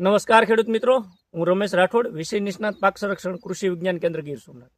નમસ્કાર ખેડૂત મિત્રો, હું રમેશ રાઠોડ, વિષય નિષ્ણાત પાક સંરક્ષણ કૃષિ વિજ્ઞાન કેન્દ્ર ગીર સોમનાથ.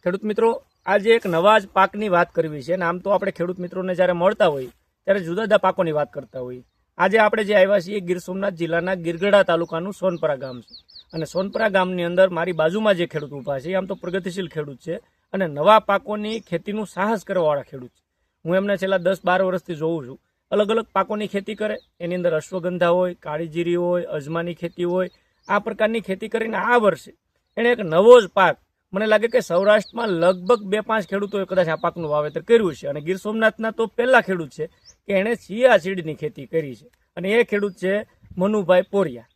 ખેડૂત મિત્રો, આજે એક નવા જ પાકની વાત કરવી છે અને આમ તો આપણે ખેડૂત મિત્રોને જ્યારે મળતા હોય ત્યારે જુદા જુદા પાકોની વાત કરતા હોઈએ. આજે આપણે જે આવ્યા છીએ ગીર સોમનાથ જિલ્લાના ગીરગઢા તાલુકાનું સોનપરા ગામ છે અને સોનપરા ગામની અંદર મારી બાજુમાં જે ખેડૂત ઊભા છે આમ તો પ્રગતિશીલ ખેડૂત છે અને નવા પાકોની ખેતીનું સાહસ કરવાવાળા ખેડૂત છે. હું એમને છેલ્લા 10-12 વર્ષથી જોઉં છું. અલગ અલગ પાકોની ખેતી કરે, એની અંદર અશ્વગંધા હોય, કાળી જીરી હોય, અજમાની ખેતી હોય, આ પ્રકારની ખેતી કરીને આ વર્ષે એણે એક નવો જ પાક, મને લાગે કે સૌરાષ્ટ્રમાં લગભગ 2-5 ખેડૂતોએ કદાચ આ પાકનું વાવેતર કર્યું છે અને ગીર સોમનાથના તો પહેલા ખેડૂત છે કે એણે ચિયાસીડની ખેતી કરી છે અને એ ખેડૂત છે મનુભાઈ પોરિયા.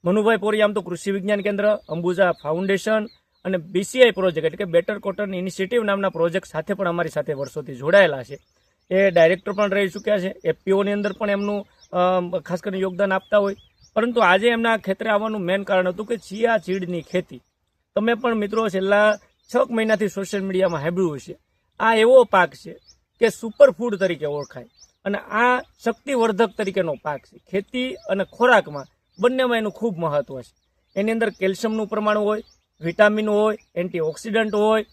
મનુભાઈ પોરિયા આમ તો કૃષિ વિજ્ઞાન કેન્દ્ર, અંબુજા ફાઉન્ડેશન અને BCI પ્રોજેક્ટ એટલે કે બેટર કોટન ઇનિશિયેટિવ નામના પ્રોજેક્ટ સાથે પણ અમારી સાથે વર્ષોથી જોડાયેલા છે. એ ડાયરેક્ટર પણ રહી ચૂક્યા છે, FPOની અંદર પણ એમનું ખાસ કરીને યોગદાન આપતા હોય. પરંતુ આજે એમના ખેતરે આવવાનું મેઇન કારણ હતું કે ચિયાસીડની ખેતી. તમે પણ મિત્રો છેલ્લા 6 મહિનાથી સોશિયલ મીડિયામાં સાંભળ્યું હશે. આ એવો પાક છે કે સુપરફૂડ તરીકે ઓળખાય અને આ શક્તિવર્ધક તરીકેનો પાક છે. ખેતી અને ખોરાકમાં બંનેમાં એનું ખૂબ મહત્વ છે. એની અંદર કેલ્શિયમનું પ્રમાણ હોય, વિટામિન હોય, એન્ટીઓક્સિડન્ટ હોય,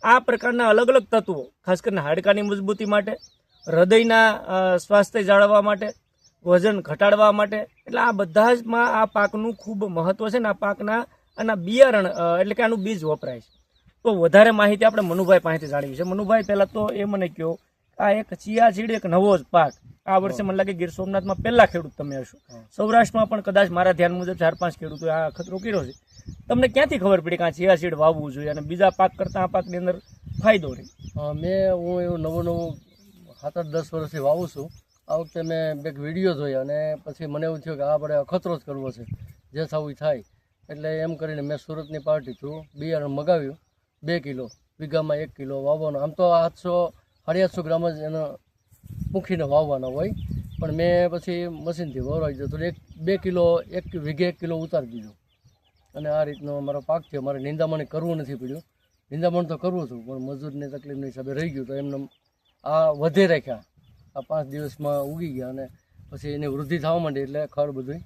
આ પ્રકારના અલગ અલગ તત્વો ખાસ કરીને હાડકાની મજબૂતી માટે, હૃદયના સ્વાસ્થ્ય જાળવવા માટે, વજન ઘટાડવા માટે, એટલે આ બધા જમાં આ પાકનું ખૂબ મહત્વ છે ને આ પાકના આના બિયારણ એટલે કે આનું બીજ વપરાય છે. તો વધારે માહિતી આપણે મનુભાઈ પાસેથી જાણવી છે. મનુભાઈ, પહેલાં તો એ મને કહો, આ એક ચિયાસીડ એક નવો જ પાક આ વર્ષે મને લાગે ગીર સોમનાથમાં પહેલા ખેડૂત તમે હશો. સૌરાષ્ટ્રમાં પણ કદાચ મારા ધ્યાન મુજબ 4-5 ખેડૂતોએ આ ખતરો કર્યો છે. તમને ક્યાંથી ખબર પડી કે આ ચિયાસીડ વાવવું જોઈએ અને બીજા પાક કરતાં આ પાકની અંદર ફાયદો રહે? હું એવું નવું 7-10 વર્ષથી વાવું છું. આ વખતે મેં એક વિડીયો જોયા અને પછી મને એવું થયું કે આ આપણે અખતરો જ કરવો છે, જે થવું થાય. એટલે એમ કરીને મેં સુરતની પાર્ટી થ્રુ બિયારણ મગાવ્યું. 2 કિલો, વીઘામાં 1 કિલો વાવવાનો. આમ તો 800-850 ગ્રામ જ એનો મૂકીને વાવવાનો હોય, પણ મેં પછી મશીનથી વવરાવી દીધો. 2 કિલો 1 વીઘે 1 કિલો ઉતારી દીધો અને આ રીતનો મારો પાક થયો. મારે નિંદામણ કરવું નથી પડ્યું. નિંદામણ તો કરવું હતું પણ મજૂરની તકલીફના હિસાબે રહી ગયું. તો એમને આ વધે રાખ્યા. આ 5 દિવસમાં ઉગી ગયા અને પછી એની વૃદ્ધિ થવા માંડી એટલે ખડ બધું.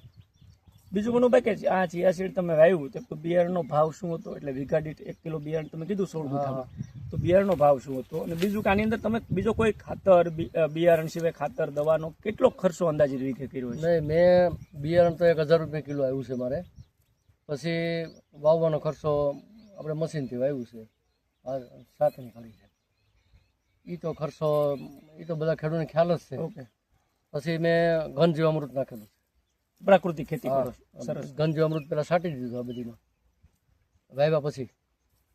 બીજું મનુભાઈ કે આ ચિયાસીડ તમે વાવ્યું તો બિયારણનો ભાવ શું હતો? એટલે વીઘા દીઠ 1 કિલો બિયારણ તમે કીધું 16 વીઘામાં, તો બિયારણનો ભાવ શું હતો? અને બીજું કે આની અંદર તમે બીજો કોઈ ખાતર, બિયારણ સિવાય ખાતર, દવાનો કેટલો ખર્ચો અંદાજિત વીઘે કર્યો છે? નહીં, મેં બિયારણ તો 1000 રૂપિયા કિલો આવ્યું છે મારે. પછી વાવવાનો ખર્ચો આપણે મશીનથી વાવ્યું છે, આ સાથેની ખાલી છે. એ તો ખર્ચો એ તો બધા ખેડૂતને ખ્યાલ જ છે. ઓકે. પછી મેં ઘન જીવામૃત નાખેલું છે. પ્રાકૃતિક ખેતી કરો? સરસ. ઘન જીવામૃત પેલા છાંટી દીધું આ બધીમાં વાવ્યા પછી,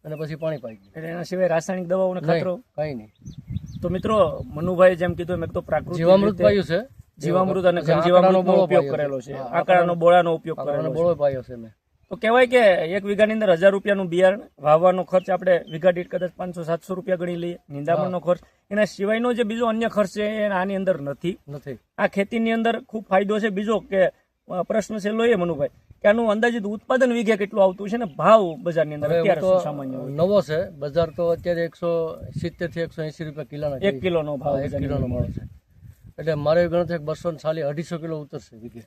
અને પછી પાણી પાઈ ગયું. એટલે એના સિવાય રાસાયણિક દવાઓને ખાતરો કઈ નહીં. તો મિત્રો, મનુભાઈ જેમ કીધું એમ તો પ્રાકૃતિક જીવામૃત પાયું છે. જીવામૃત અને ઘન જીવામૃતનો ઉપયોગ કરેલો છે. આકડાનો બોળાનો ઉપયોગ કરેલો બોળો પાયો છે મેં. તો કહેવાય કે 1 વીઘાની અંદર 1000 રૂપિયાનું બિયારણ વાવવાનો ખર્ચ આપણે વીઘા દીઠ કદાચ 500-700 રૂપિયા ગણી લઈએ. નિંદામણનો ખર્ચ, એના સિવાયનો જે બીજો અન્ય ખર્ચ છે એ આની અંદર નથી. આ ખેતીની અંદર ખૂબ ફાયદો છે. બીજો કે પ્રશ્ન છે લો એ મનુભાઈ કે આનું અંદાજિત ઉત્પાદન વીઘે કેટલું આવતું છે ને ભાવ બજારની અંદર અત્યારે શું સામાન્ય હોય? નવો છે બજાર તો અત્યારે 170 થી 180 રૂપિયા કિલોના 1 કિલોનો ભાવ 1 કિલોનો ભાવ છે. એટલે મારે ગણતરી 240-250 કિલો ઉતરશે વીઘે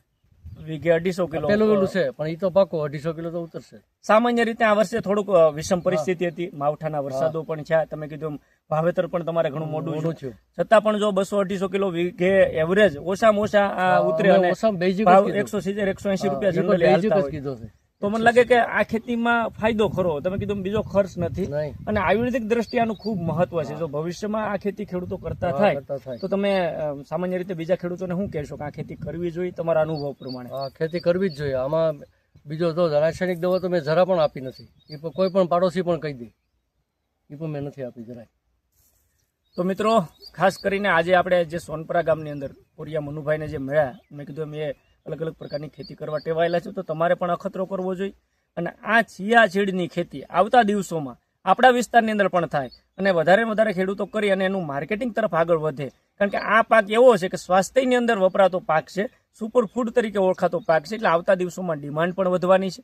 250 કિલો પેલું વેલું છે, પણ એ તો પાકો 250 કિલો તો ઉતરશે. સામાન્ય રીતે આ વર્ષે થોડુંક વિષમ પરિસ્થિતિ હતી, માવઠાના વરસાદો પણ છે. તમે કીધું વાવેતર પણ તમારે ઘણું મોડું છે, છતાં પણ જો 200-250 કિલો વીઘે એવરેજ ઓછામાં ઓછા આ ઉતરે અને ભાવ 170-180 રૂપિયા જનરલી હાલતા હોય, તો મને લાગે કે આ ખેતીમાં ફાયદો ખરો. તમે કીધું બીજો ખર્ચ નથી અને આયુર્વેદિક દ્રષ્ટિએ આનું ખૂબ મહત્વ છે. જો ભવિષ્યમાં આ ખેતી ખેડૂતો કરતા થાય તો તમે સામાન્ય રીતે બીજા ખેડૂતોને શું કહેશો કે આ ખેતી કરવી જોઈએ તમારા અનુભવ પ્રમાણે? આ ખેતી કરવી જ જોઈએ. આમાં બીજો તો રાસાયણિક દવા તો મેં જરા પણ આપી નથી. એ કોઈ પણ પાડોશી પણ કહી દે, એ પણ મેં નથી આપી જરાય. તો મિત્રો, ખાસ કરીને આજે આપણે જે સોનપરા ગામની અંદર પોરિયા મનુભાઈને જે મળ્યા, મેં કીધું એમ એ અલગ અલગ પ્રકારની ખેતી કરવા ટેવાયેલા છે, તો તમારે પણ અખતરો કરવો જોઈએ. અને આ ચિયાસીડની ખેતી આવતા દિવસોમાં આપણા વિસ્તારની અંદર પણ થાય અને વધારે ખેડૂતો કરી અને એનું માર્કેટિંગ તરફ આગળ વધે. કારણ કે આ પાક એવો છે કે સ્વાસ્થ્યની અંદર વપરાતો પાક છે, સુપર ફૂડ તરીકે ઓળખાતો પાક છે. એટલે આવતા દિવસોમાં ડિમાન્ડ પણ વધવાની છે.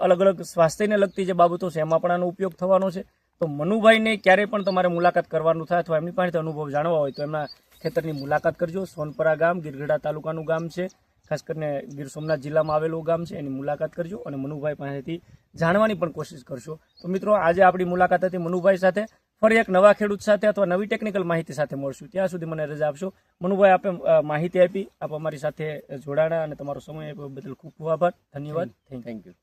અલગ અલગ સ્વાસ્થ્યને લગતી જે બાબતો છે એમાં પણ આનો ઉપયોગ થવાનો છે. તો મનુભાઈને ક્યારેય પણ તમારે મુલાકાત કરવાનું થાય અથવા એમની પાસેથી અનુભવ જાણવા હોય તો એમના ખેતરની મુલાકાત કરજો. સોનપરા ગામ ગીરગઢા તાલુકાનું ગામ છે. ખાસ કરીને ગીર સોમનાથ જિલ્લામાં આવેલું ગામ છે એની મુલાકાત કરજો અને મનુભાઈ પાસેથી જાણવાની પણ કોશિશ કરશો. તો મિત્રો આજે આપણી મુલાકાત હતી મનુભાઈ સાથે. ફરી એક નવા ખેડૂત સાથે અથવા નવી ટેકનિકલ માહિતી સાથે મળશું. ત્યાં સુધી મને રજા આપશો. મનુભાઈ, આપે માહિતી આપી, આપ અમારી સાથે જોડાણા અને તમારો સમય આપ્યો બદલ ખૂબ ખૂબ આભાર. ધન્યવાદ. Thank you.